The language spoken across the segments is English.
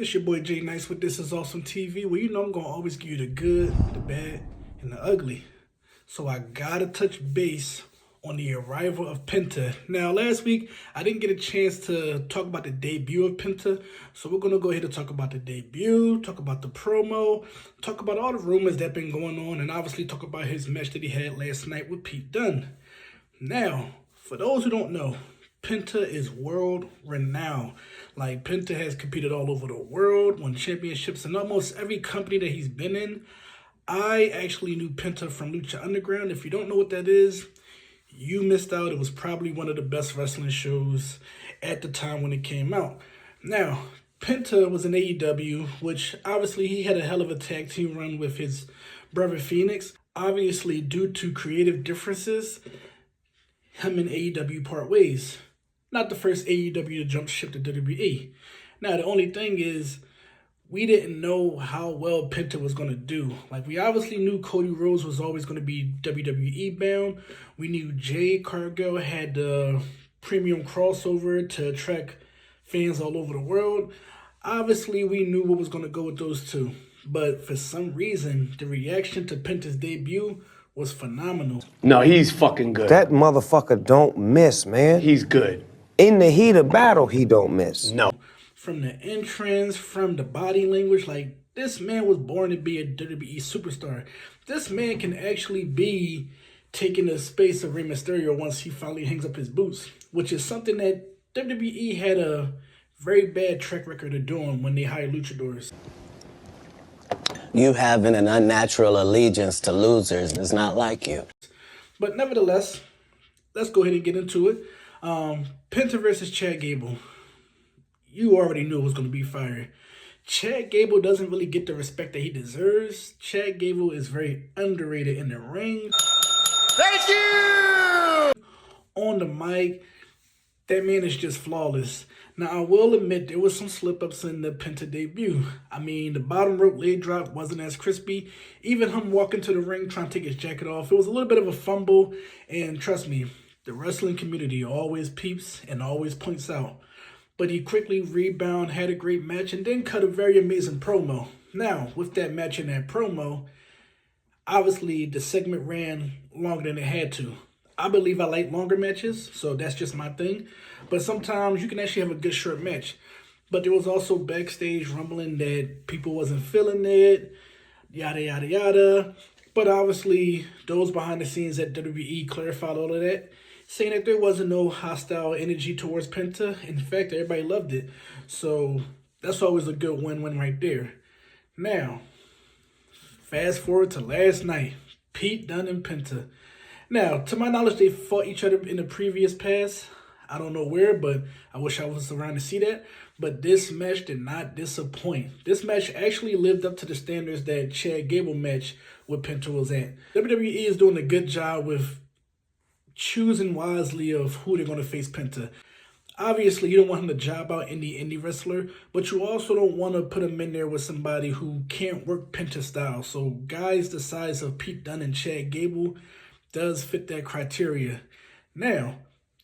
It's your boy Jay Nice with This Is Awesome TV, where you know I'm gonna always give you the good, the bad, and the ugly. So I gotta touch base on the arrival of Penta. Now, last week I didn't get a chance to talk about the debut of Penta, so we're gonna go ahead and talk about the debut, talk about the promo, talk about all the rumors that been going on, and obviously talk about his match that he had last night with Dunne. Now, for those who don't know, Penta is world renowned. Like, Penta has competed all over the world, won championships in almost every company that he's been in. I actually knew Penta from Lucha Underground. If you don't know what that is, you missed out. It was probably one of the best wrestling shows at the time when it came out. Now, Penta was in AEW, which obviously he had a hell of a tag team run with his brother Phoenix. Obviously, due to creative differences, him and AEW part ways. Not the first AEW to jump ship to WWE. Now, the only thing is, we didn't know how well Penta was going to do. Like, we obviously knew Cody Rhodes was always going to be WWE bound. We knew Jade Cargill had the premium crossover to attract fans all over the world. Obviously, we knew what was going to go with those two. But for some reason, the reaction to Penta's debut was phenomenal. No, he's fucking good. That motherfucker don't miss, man. He's good. In the heat of battle, he don't miss. No. From the entrance, from the body language, like, this man was born to be a WWE superstar. This man can actually be taking the space of Rey Mysterio once he finally hangs up his boots, which is something that WWE had a very bad track record of doing when they hired luchadors. You having an unnatural allegiance to losers is not like you. But nevertheless, let's go ahead and get into it. Penta versus Chad Gable. You already knew it was going to be fire. Chad Gable doesn't really get the respect that he deserves. Chad Gable is very underrated in the ring. Thank you! On the mic, that man is just flawless. Now, I will admit there was some slip-ups in the Penta debut. I mean, the bottom rope leg drop wasn't as crispy. Even him walking to the ring trying to take his jacket off, it was a little bit of a fumble. And trust me, the wrestling community always peeps and always points out. But he quickly rebounded, had a great match, and then cut a very amazing promo. Now, with that match and that promo, obviously the segment ran longer than it had to. I believe I like longer matches, so that's just my thing. But sometimes you can actually have a good short match. But there was also backstage rumbling that people wasn't feeling it, yada, yada, yada. But obviously, those behind the scenes at WWE clarified all of that, saying that there wasn't no hostile energy towards Penta. In fact, everybody loved it. So that's always a good win-win right there. Now, fast forward to last night. Dunne and Penta. Now, to my knowledge, they fought each other in the previous past. I don't know where, but I wish I was around to see that. But this match did not disappoint. This match actually lived up to the standards that Chad Gable match with Penta was at. WWE is doing a good job with choosing wisely of who they're going to face Penta. Obviously, you don't want him to job out any indie wrestler, but you also don't want to put him in there with somebody who can't work Penta style. So guys the size of Dunne and Chad Gable does fit that criteria. Now,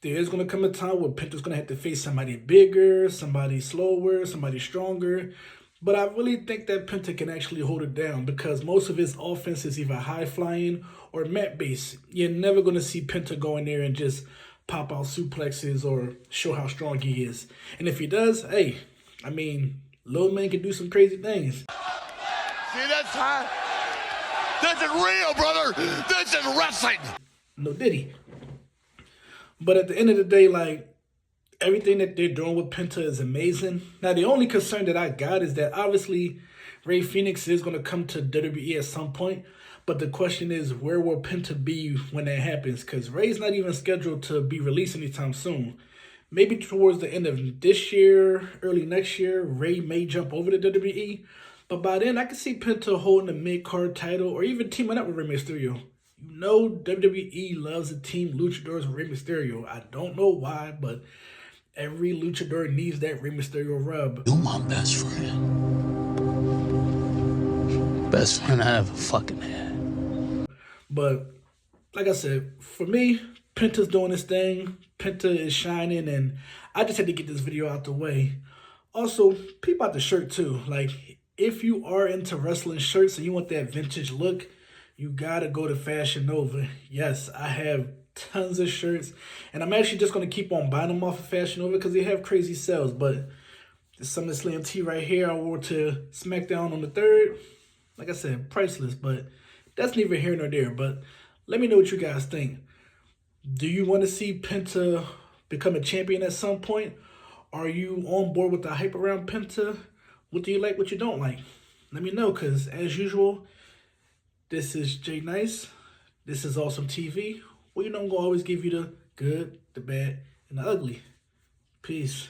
there is going to come a time where Penta's going to have to face somebody bigger, somebody slower, somebody stronger. But I really think that Penta can actually hold it down because most of his offense is either high-flying or mat-based. You're never going to see Penta go in there and just pop out suplexes or show how strong he is. And if he does, hey, I mean, little man can do some crazy things. See, that's high. This is real, brother. This is wrestling. No diddy. But at the end of the day, like, everything that they're doing with Penta is amazing. Now, the only concern that I got is that obviously Rey Fenix is going to come to WWE at some point. But the question is, where will Penta be when that happens? Because Rey's not even scheduled to be released anytime soon. Maybe towards the end of this year, early next year, Rey may jump over to WWE. But by then, I can see Penta holding a mid-card title or even teaming up with Rey Mysterio. You know WWE loves to team luchadors with Rey Mysterio. I don't know why, but every luchador needs that Rey Mysterio rub. You're my best friend. Best friend I ever fucking had. But, like I said, for me, Penta's doing his thing. Penta is shining, and I just had to get this video out the way. Also, peep out the shirt too. Like, if you are into wrestling shirts and you want that vintage look, you gotta go to Fashion Nova. Yes, I have tons of shirts, and I'm actually just gonna keep on buying them off of Fashion Nova because they have crazy sales. But the SummerSlam tee right here, I wore to SmackDown on the 3rd. Like I said, priceless, but that's neither here nor there. But let me know what you guys think. Do you want to see Penta become a champion at some point? Are you on board with the hype around Penta? What do you like, what you don't like? Let me know, because as usual, this is Jay Nice. This is Awesome TV. Well, you know I'm going to always give you the good, the bad, and the ugly. Peace.